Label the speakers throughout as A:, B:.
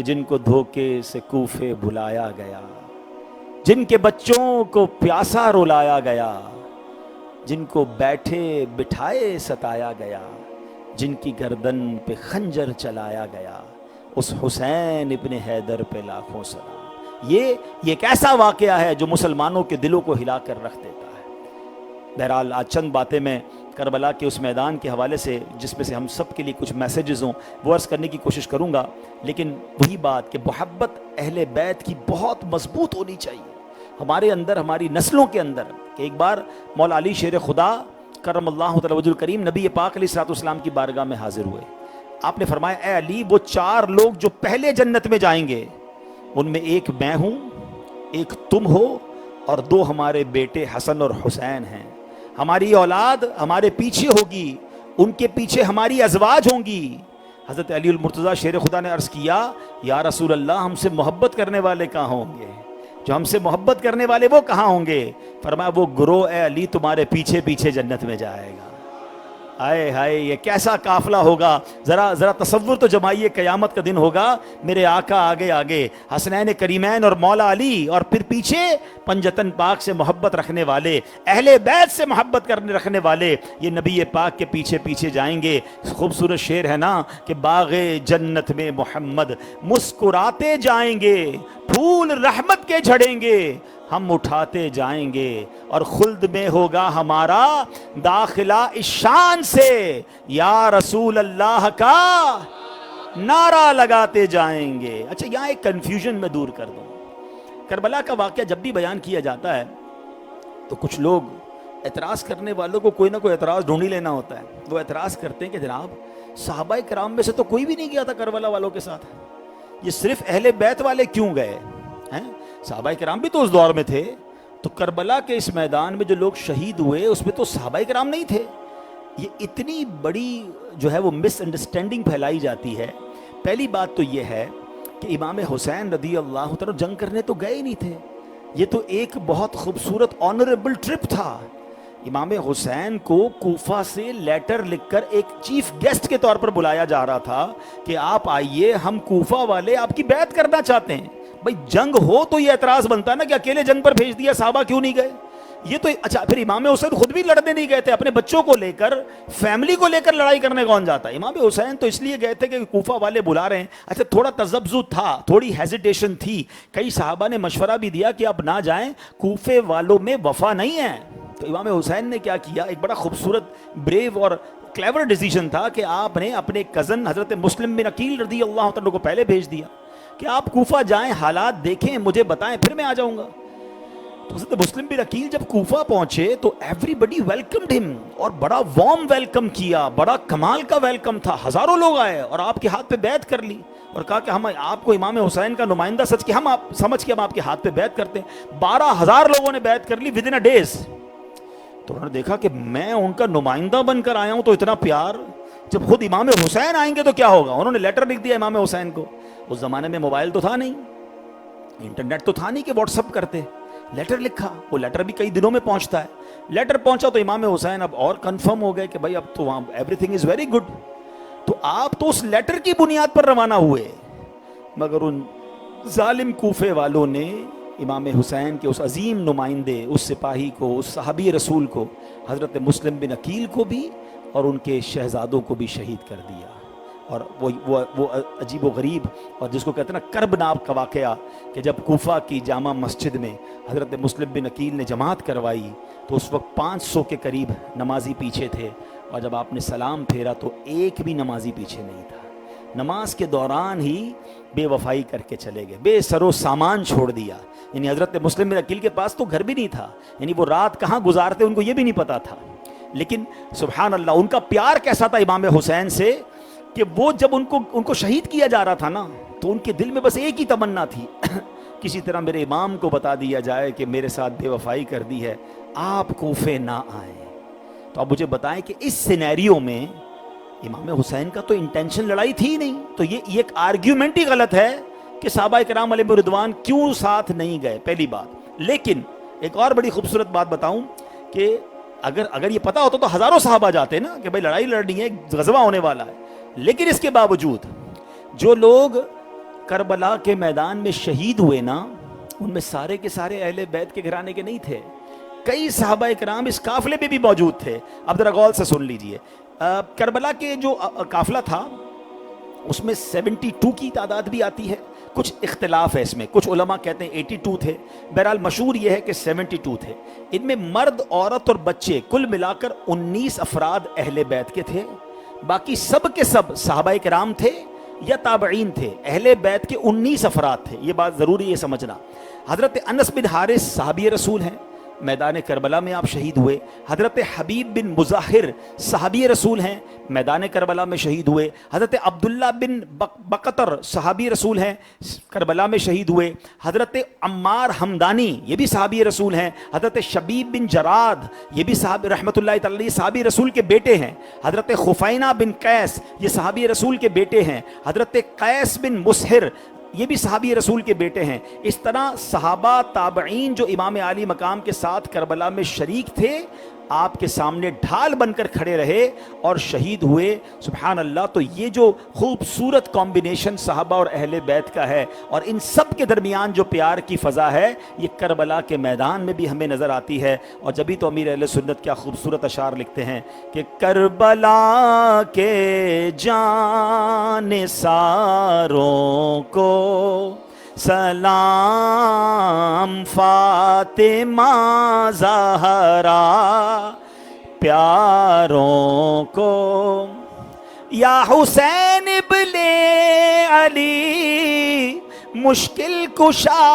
A: کہ جن کو دھوکے سے کوفے بلایا گیا، جن کے بچوں کو پیاسا رلایا گیا، جن کو بیٹھے بٹھائے ستایا گیا، جن کی گردن پہ خنجر چلایا گیا، اس حسین ابن حیدر پہ لاکھوں سلام۔ یہ ایک ایسا واقعہ ہے جو مسلمانوں کے دلوں کو ہلا کر رکھ دیتا ہے۔ بہرحال آج چند باتیں میں کربلا کے اس میدان کے حوالے سے، جس میں سے ہم سب کے لیے کچھ میسیجز ہوں، وہ عرض کرنے کی کوشش کروں گا، لیکن وہی بات کہ محبت اہل بیت کی بہت مضبوط ہونی چاہیے ہمارے اندر، ہماری نسلوں کے اندر۔ کہ ایک بار مولا علی شیر خدا کرم اللہ تعالی وجہ الکریم نبی پاک علیہ الصلوۃ والسلام کی بارگاہ میں حاضر ہوئے۔ آپ نے فرمایا اے علی، وہ 4 لوگ جو پہلے جنت میں جائیں گے، ان میں ایک میں ہوں، ایک تم ہو، اور 2 ہمارے بیٹے حسن اور حسین ہیں۔ ہماری اولاد ہمارے پیچھے ہوگی، ان کے پیچھے ہماری ازواج ہوں گی۔ حضرت علی المرتضیٰ شیر خدا نے عرض کیا یا رسول اللہ، ہم سے محبت کرنے والے کہاں ہوں گے؟ جو ہم سے محبت کرنے والے وہ کہاں ہوں گے؟ فرمایا وہ گروہ اے علی تمہارے پیچھے پیچھے جنت میں جائے گا۔ ہائے ہائے، یہ کیسا قافلہ ہوگا! ذرا تصور تو جمائیے، قیامت کا دن ہوگا، میرے آقا آگے آگے، حسنین کریمین اور مولا علی، اور پھر پیچھے پنجتن پاک سے محبت رکھنے والے، اہل بیت سے محبت رکھنے والے، یہ نبی پاک کے پیچھے پیچھے جائیں گے۔ خوبصورت شعر ہے نا کہ باغ جنت میں محمد مسکراتے جائیں گے، پھول رحمت کے جھڑیں گے، ہم اٹھاتے جائیں گے، اور خلد میں ہوگا ہمارا داخلہ اس شان سے، یا رسول اللہ کا نعرہ لگاتے جائیں گے۔ اچھا، یہاں ایک کنفیوژن میں دور کر دوں۔ کربلا کا واقعہ جب بھی بیان کیا جاتا ہے تو کچھ لوگ اعتراض کرنے والوں کو کوئی نہ کوئی اعتراض ڈھونڈ ہی لینا ہوتا ہے۔ وہ اعتراض کرتے ہیں کہ جناب صحابہ کرام میں سے تو کوئی بھی نہیں گیا تھا کربلا والوں کے ساتھ، یہ صرف اہل بیت والے کیوں گئے ہیں؟ صحابہ کرام بھی تو اس دور میں تھے، تو کربلا کے اس میدان میں جو لوگ شہید ہوئے اس میں تو صحابہ کرام نہیں تھے؟ یہ اتنی بڑی جو ہے وہ مس انڈرسٹینڈنگ پھیلائی جاتی ہے۔ پہلی بات تو یہ ہے کہ امام حسین رضی اللہ تعالیٰ جنگ کرنے تو گئے ہی نہیں تھے، یہ تو ایک بہت خوبصورت آنریبل ٹرپ تھا۔ امام حسین کو کوفہ سے لیٹر لکھ کر ایک چیف گیسٹ کے طور پر بلایا جا رہا تھا کہ آپ آئیے، ہم کوفہ والے آپ کی بیعت کرنا چاہتے ہیں۔ بھئی جنگ ہو تو یہ اعتراض بنتا ہے نا کہ اکیلے جنگ پر بھیج دیا، صحابہ کیوں نہیں گئے؟ یہ تو اچھا، پھر امام حسین خود بھی لڑنے نہیں گئے تھے، اپنے بچوں کو لے کر، فیملی کو لے کر لڑائی کرنے کون جاتا ہے؟ امام حسین تو اس لیے گئے تھے کہ کوفہ والے بلا رہے ہیں۔ اچھا، تھوڑا تذبذب تھا، تھوڑی ہیزیٹیشن تھی، کئی صحابہ نے مشورہ بھی دیا کہ اب نہ جائیں، کوفے والوں میں وفا نہیں ہے۔ تو امام حسین نے کیا کیا؟ ایک بڑا خوبصورت بریو اور کلیور ڈیسیژن تھا کہ آپ نے اپنے کزن حضرت مسلم بن عقیل رضی اللہ عنہ کو پہلے بھیج دیا کہ آپ کوفہ جائیں، حالات دیکھیں، مجھے بتائیں، پھر میں آ جاؤں گا۔ تو حضرت مسلم بن عقیل جب کوفہ پہنچے تو ایوری بڈی ویلکمڈ ہم، اور بڑا وارم ویلکم کیا، بڑا کمال کا ویلکم تھا، ہزاروں لوگ آئے اور آپ کے ہاتھ پہ بیعت کر لی، اور کہا کہ ہم آپ کو امام حسین کا نمائندہ سچ کے ہم آپ سمجھ کے ہم آپ کے ہاتھ پہ بیعت کرتے ہیں۔ 12,000 لوگوں نے بیعت کر لی ودن اے ڈیز۔ تو انہوں نے دیکھا کہ میں ان کا نمائندہ بن کر آیا ہوں تو اتنا پیار، جب خود امام حسین آئیں گے تو کیا ہوگا؟ انہوں نے لیٹر لکھ دیا امام حسین کو۔ اس زمانے میں موبائل تو تھا نہیں، انٹرنیٹ تو تھا نہیں کہ واٹس اپ کرتے، لیٹر لکھا، وہ لیٹر بھی کئی دنوں میں پہنچتا ہے۔ لیٹر پہنچا تو امام حسین اب اور کنفرم ہو گئے کہ بھائی اب تو وہاں every thing is very good. تو آپ تو اس لیٹر کی بنیاد پر روانہ ہوئے، مگر ان ظالم کوفے والوں نے امام حسین کے اس عظیم نمائندے، اس سپاہی کو، اس صحابی رسول کو، حضرت مسلم بن عقیل کو بھی اور ان کے شہزادوں کو بھی شہید کر دیا۔ اور وہ عجیب و غریب، اور جس کو کہتے ہیں نا کربناک کا واقعہ، کہ جب کوفہ کی جامع مسجد میں حضرت مسلم بن عقیل نے جماعت کروائی تو اس وقت 500 کے قریب نمازی پیچھے تھے، اور جب آپ نے سلام پھیرا تو ایک بھی نمازی پیچھے نہیں تھا۔ نماز کے دوران ہی بے وفائی کر کے چلے گئے، بے سر و سامان چھوڑ دیا۔ یعنی حضرت مسلم بن عقیل کے پاس تو گھر بھی نہیں تھا، یعنی وہ رات کہاں گزارتے ان کو یہ بھی نہیں پتا تھا۔ لیکن سبحان اللہ، ان کا پیار کیسا تھا امام حسین سے کہ وہ جب ان کو شہید کیا جا رہا تھا نا، تو ان کے دل میں بس ایک ہی تمنا تھی کسی طرح میرے امام کو بتا دیا جائے کہ میرے ساتھ بے وفائی کر دی ہے، آپ کوفے نہ آئیں۔ تو اب مجھے بتائیں کہ اس سینیریو میں امام حسین کا تو انٹینشن لڑائی تھی نہیں، تو یہ ایک آرگیومنٹ ہی غلط ہے کہ صحابہ کرام علیہ رضوان کیوں ساتھ نہیں گئے، پہلی بات۔ لیکن ایک اور بڑی خوبصورت بات بتاؤں کہ اگر یہ پتا ہوتا تو ہزاروں صحابہ جاتے نا کہ بھائی لڑائی لڑنی ہے، غزوہ ہونے والا ہے۔ لیکن اس کے باوجود جو لوگ کربلا کے میدان میں شہید ہوئے نا، ان میں سارے کے سارے اہل بیت کے گھرانے کے نہیں تھے، کئی صحابہ کرام اس قافلے میں بھی موجود تھے۔ اب ذرا غور سے سن لیجئے، کربلا کے جو قافلہ تھا اس میں 72 کی تعداد بھی آتی ہے، کچھ اختلاف ہے اس میں، کچھ علماء کہتے ہیں 82 تھے، بہرحال مشہور یہ ہے کہ 72 تھے۔ ان میں مرد، عورت اور بچے کل ملا کر 19 افراد اہل بیت کے تھے، باقی سب کے سب صحابہ کرام تھے یا تابعین تھے۔ اہل بیت کے 19 افراد تھے، یہ بات ضروری ہے سمجھنا۔ حضرت انس بن حارث صحابی رسول ہیں، میدان کربلا میں آپ شہید ہوئے۔ حضرت حبیب بن مظاہر صحابی رسول ہیں، میدان کربلا میں شہید ہوئے۔ حضرت عبداللہ بن بقطر صحابی رسول ہیں، کربلا میں شہید ہوئے۔ حضرت عمار حمدانی یہ بھی صحابی رسول ہیں۔ حضرت شبیب بن جراد یہ بھی صحابی رحمۃ اللہ تعالی صحابی رسول کے بیٹے ہیں۔ حضرت خفینہ بن قیس یہ صحابی رسول کے بیٹے ہیں۔ حضرت قیس بن مسہر یہ بھی صحابی رسول کے بیٹے ہیں۔ اس طرح صحابہ تابعین جو امام عالی مقام کے ساتھ کربلا میں شریک تھے، آپ کے سامنے ڈھال بن کر کھڑے رہے اور شہید ہوئے۔ سبحان اللہ۔ تو یہ جو خوبصورت کمبینیشن صحابہ اور اہل بیت کا ہے، اور ان سب کے درمیان جو پیار کی فضا ہے، یہ کربلا کے میدان میں بھی ہمیں نظر آتی ہے۔ اور جبھی تو امیر اہل سنت کیا خوبصورت اشعار لکھتے ہیں کہ کربلا کے جان ساروں کو سلام فاطمہ زہرا پیاروں کو، یا حسین ابن علی مشکل کشا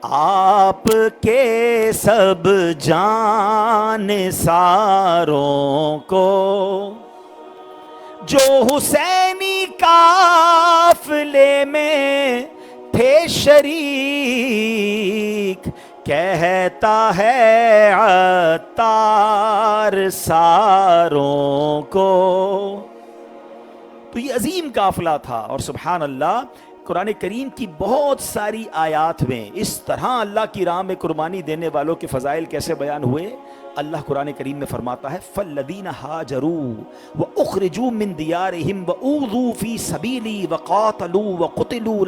A: آپ کے سب جان ساروں کو، جو حسینی قافلے میں تھے شریک، کہتا ہے عطار ساروں کو۔ تو یہ عظیم قافلہ تھا، اور سبحان اللہ قرآن کریم کی بہت ساری آیات میں اس طرح اللہ کی راہ میں قربانی دینے والوں کے فضائل کیسے بیان ہوئے۔ اللہ قرآن کریم میں فرماتا ہے فَالَّذِينَ هَاجَرُوا وَأُخْرِجُوا مِن دِيَارِهِمْ وَأُوذُوا فِي سَبِيلِي وَقَاتَلُوا وَقُتِلُوا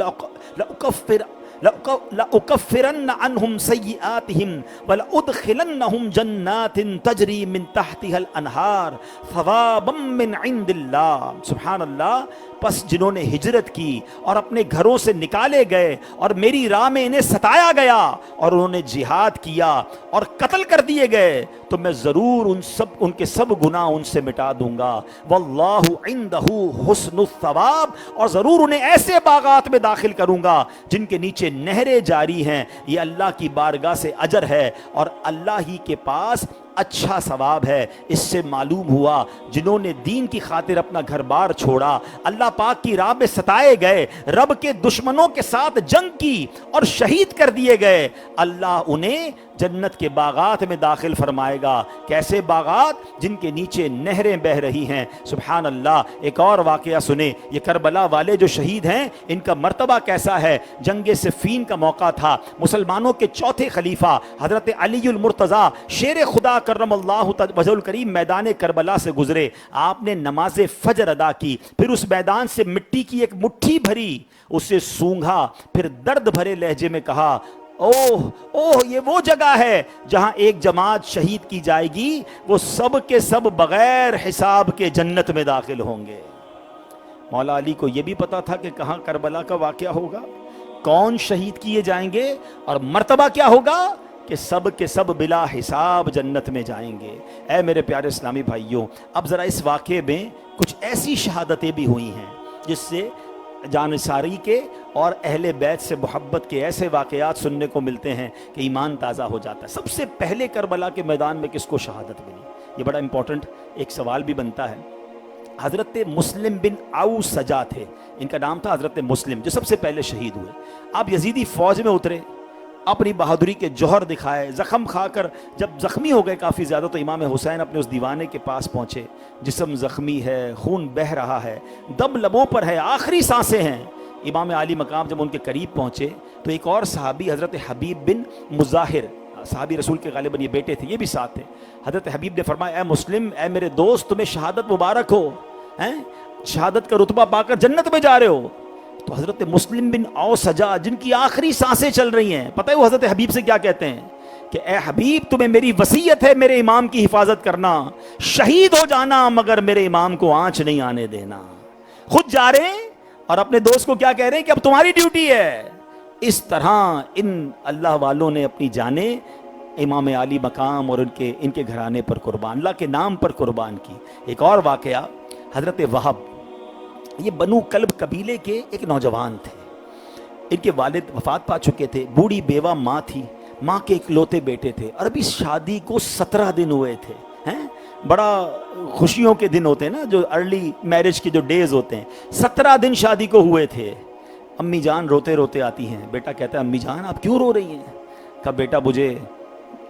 A: لَأُكَفِّرَنَّ عَنْهُمْ سَيِّئَاتِهِمْ وَلَأُدْخِلَنَّهُمْ جَنَّاتٍ تَجْرِي مِن تَحْتِهَا الْأَنْهَارُ ثَوَابًا مِّنْ عِندِ اللَّهِ۔ سبحان اللہ۔ پس جنہوں نے ہجرت کی اور اپنے گھروں سے نکالے گئے اور میری راہ میں انہیں ستایا گیا اور انہوں نے جہاد کیا اور قتل کر دیے گئے، تو میں ضرور ان کے سب گناہ ان سے مٹا دوں گا۔ واللہ عندہ حسن الثواب، اور ضرور انہیں ایسے باغات میں داخل کروں گا جن کے نیچے نہریں جاری ہیں۔ یہ اللہ کی بارگاہ سے اجر ہے اور اللہ ہی کے پاس اچھا ثواب ہے۔ اس سے معلوم ہوا جنہوں نے دین کی خاطر اپنا گھر بار چھوڑا، اللہ پاک کی راہ میں ستائے گئے، رب کے دشمنوں کے ساتھ جنگ کی اور شہید کر دیے گئے، اللہ انہیں جنت کے باغات میں داخل فرمائے گا۔ کیسے باغات؟ جن کے نیچے نہریں بہہ رہی ہیں۔ سبحان اللہ۔ ایک اور واقعہ سنیں، یہ کربلا والے جو شہید ہیں ان کا مرتبہ کیسا ہے۔ جنگ صفین کا موقع تھا، مسلمانوں کے چوتھے خلیفہ حضرت علی المرتضیٰ شیر خدا کرم اللہ وجہ الکریم میدان کربلا سے گزرے۔ آپ نے نماز فجر ادا کی، پھر اس میدان سے مٹی کی ایک مٹھی بھری، اسے سونگھا، پھر درد بھرے لہجے میں کہا اوہ اوہ یہ وہ جگہ ہے جہاں ایک جماعت شہید کی جائے گی، وہ سب کے سب بغیر حساب کے جنت میں داخل ہوں گے۔ مولا علی کو یہ بھی پتا تھا کہ کہاں کربلا کا واقعہ ہوگا، کون شہید کیے جائیں گے، اور مرتبہ کیا ہوگا کہ سب کے سب بلا حساب جنت میں جائیں گے۔ اے میرے پیارے اسلامی بھائیوں، اب ذرا اس واقعے میں کچھ ایسی شہادتیں بھی ہوئی ہیں جس سے جانثاری کے اور اہل بیت سے محبت کے ایسے واقعات سننے کو ملتے ہیں کہ ایمان تازہ ہو جاتا ہے۔ سب سے پہلے کربلا کے میدان میں کس کو شہادت ملی؟ یہ بڑا امپورٹنٹ ایک سوال بھی بنتا ہے۔ حضرت مسلم بن عوف سجا تھے، ان کا نام تھا حضرت مسلم، جو سب سے پہلے شہید ہوئے۔ آپ یزیدی فوج میں اترے، اپنی بہادری کے جوہر دکھائے، زخم کھا کر جب زخمی ہو گئے کافی زیادہ تو امام حسین اپنے اس دیوانے کے پاس پہنچے، جسم زخمی ہے، خون بہہ رہا ہے، دم لبوں پر ہے، آخری سانسیں ہیں۔ امام عالی مقام جب ان کے قریب پہنچے تو ایک اور صحابی حضرت حبیب بن مظاہر، صحابی رسول کے غالباً یہ بیٹے تھے، یہ بھی ساتھ تھے۔ حضرت حبیب نے فرمایا اے مسلم، اے میرے دوست، تمہیں شہادت مبارک ہو، شہادت کا رتبہ پا کر جنت میں جا رہے ہو۔ تو حضرت مسلم بن اوسجا جن کی آخری سانسیں چل رہی ہیں، پتہ ہے وہ حضرت حبیب سے کیا کہتے ہیں کہ اے حبیب تمہیں میری وصیت ہے میرے امام کی حفاظت کرنا، شہید ہو جانا مگر میرے امام کو آنچ نہیں آنے دینا۔ خود جا رہے ہیں اور اپنے دوست کو کیا کہہ رہے ہیں کہ اب تمہاری ڈیوٹی ہے۔ اس طرح ان اللہ والوں نے اپنی جانیں امام عالی مقام اور ان کے گھرانے پر قربان، اللہ کے نام پر قربان کی۔ ایک اور واقعہ، حضرت وہب، یہ بنو کلب قبیلے کے ایک نوجوان تھے، ان کے والد وفات پا چکے تھے، بوڑھی بیوہ ماں تھی، ماں کے اکلوتے بیٹے تھے، اور ابھی شادی کو 17 دن ہوئے تھے۔ بڑا خوشیوں کے دن ہوتے ہیں نا، جو ارلی میرج کے جو ڈیز ہوتے ہیں، 17 دن شادی کو ہوئے تھے۔ امی جان روتے روتے آتی ہیں، بیٹا کہتا ہے امی جان آپ کیوں رو رہی ہیں؟ کہا بیٹا مجھے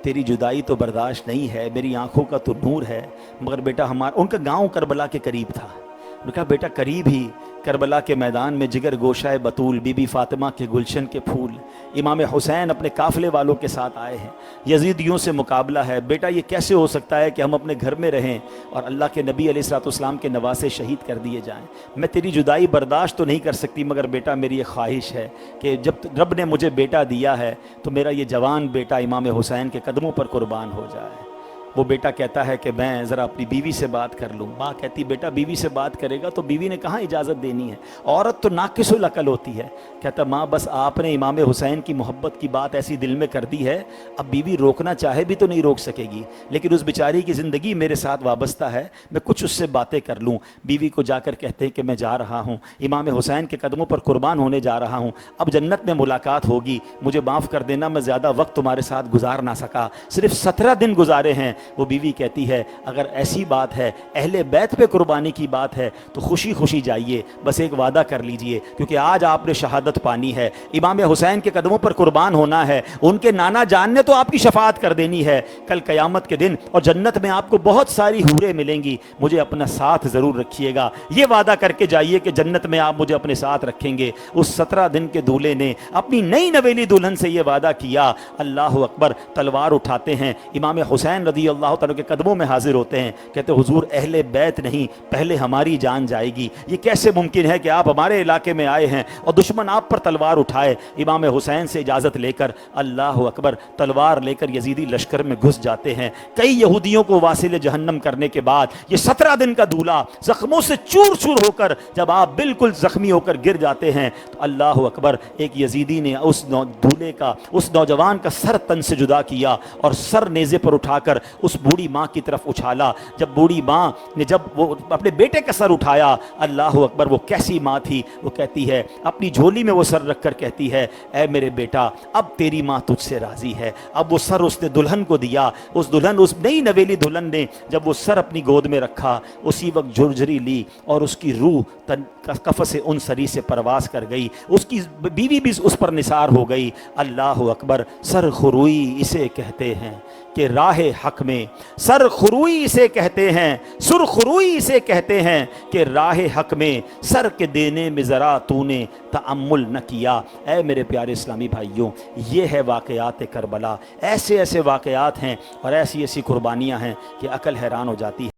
A: تیری جدائی تو برداشت نہیں ہے، میری آنکھوں کا تو نور ہے، مگر بیٹا ان کا گاؤں کربلا کے قریب تھا۔ انہوں نے کہا بیٹا قریب ہی کربلا کے میدان میں جگر گوشہ بطول، بی بی فاطمہ کے گلشن کے پھول، امام حسین اپنے قافلے والوں کے ساتھ آئے ہیں، یزیدیوں سے مقابلہ ہے، بیٹا یہ کیسے ہو سکتا ہے کہ ہم اپنے گھر میں رہیں اور اللہ کے نبی علیہ الصلوۃ والسلام کے نواسے شہید کر دیے جائیں؟ میں تیری جدائی برداشت تو نہیں کر سکتی، مگر بیٹا میری یہ خواہش ہے کہ جب رب نے مجھے بیٹا دیا ہے تو میرا یہ جوان بیٹا امام حسین کے قدموں پر قربان ہو جائے۔ وہ بیٹا کہتا ہے کہ میں ذرا اپنی بیوی سے بات کر لوں۔ ماں کہتی بیٹا بیوی سے بات کرے گا تو بیوی نے کہاں اجازت دینی ہے، عورت تو ناقص العقل ہوتی ہے۔ کہتا ماں بس آپ نے امام حسین کی محبت کی بات ایسی دل میں کر دی ہے، اب بیوی روکنا چاہے بھی تو نہیں روک سکے گی، لیکن اس بیچاری کی زندگی میرے ساتھ وابستہ ہے، میں کچھ اس سے باتیں کر لوں۔ بیوی کو جا کر کہتے ہیں کہ میں جا رہا ہوں، امام حسین کے قدموں پر قربان ہونے جا رہا ہوں، اب جنت میں ملاقات ہوگی، مجھے معاف کر دینا میں زیادہ وقت تمہارے ساتھ گزار نہ سکا، صرف 17 دن گزارے ہیں۔ وہ بیوی کہتی ہے اگر ایسی بات ہے، اہل بیت پہ قربانی کی بات ہے تو خوشی خوشی جائیے، بس ایک وعدہ کر لیجئے، کیونکہ آج آپ نے شہادت پانی ہے، امام حسین کے قدموں پر قربان ہونا ہے، ان کے نانا جان نے تو آپ کی شفاعت کر دینی ہے، کل قیامت کے دن اور جنت میں آپ کو بہت ساری حوریں ملیں گی، مجھے اپنا ساتھ ضرور رکھیے گا، یہ وعدہ کر کے جائیے کہ جنت میں آپ مجھے اپنے ساتھ رکھیں گے۔ اس 17 دن کے دولے نے اپنی نئی نویلی دلہن سے یہ وعدہ کیا۔ اللہ اکبر، تلوار اٹھاتے ہیں، امام حسین رضی اللہ تعالیٰ کے قدموں میں حاضر ہوتے ہیں، کہتے حضور اہل بیت نہیں، پہلے ہماری جان جائے گی، یہ کیسے ممکن ہے کہ آپ ہمارے علاقے میں آئے ہیں اور دشمن آپ پر تلوار اٹھائے؟ امام حسین سے اجازت لے کر اللہ اکبر تلوار لے کر یزیدی لشکر میں گھس جاتے ہیں۔ کئی یہودیوں کو واصل جہنم کرنے کے بعد یہ 17 دن کا دولہ زخموں سے چور چور ہو کر جب آپ بالکل زخمی ہو کر گر جاتے ہیں تو اللہ اکبر ایک یزیدی نے اس دولے کا، اس نوجوان کا سر تن سے جدا کیا اور سر نیزے پر اٹھا کر اس بوڑھی ماں کی طرف اچھالا۔ جب بوڑھی ماں نے جب وہ اپنے بیٹے کا سر اٹھایا، اللہ اکبر وہ کیسی ماں تھی، وہ کہتی ہے اپنی جھولی میں وہ سر رکھ کر کہتی ہے اے میرے بیٹا اب تیری ماں تجھ سے راضی ہے۔ اب وہ سر اس نے دلہن کو دیا، اس نئی نویلی دلہن نے جب وہ سر اپنی گود میں رکھا، اسی وقت جھرجھری لی اور اس کی روح قفس انصری سے پرواز کر گئی، اس کی بیوی بھی اس پر نثار ہو گئی۔ اللہ اکبر، سر خروئی اسے کہتے ہیں کہ راہ حق میں، سر خروئی اسے کہتے ہیں، سر خروئی اسے کہتے ہیں کہ راہ حق میں سر کے دینے میں ذرا تو نے تأمل نہ کیا۔ اے میرے پیارے اسلامی بھائیوں، یہ ہے واقعات کربلا، ایسے ایسے واقعات ہیں اور ایسی ایسی قربانیاں ہیں کہ عقل حیران ہو جاتی ہے۔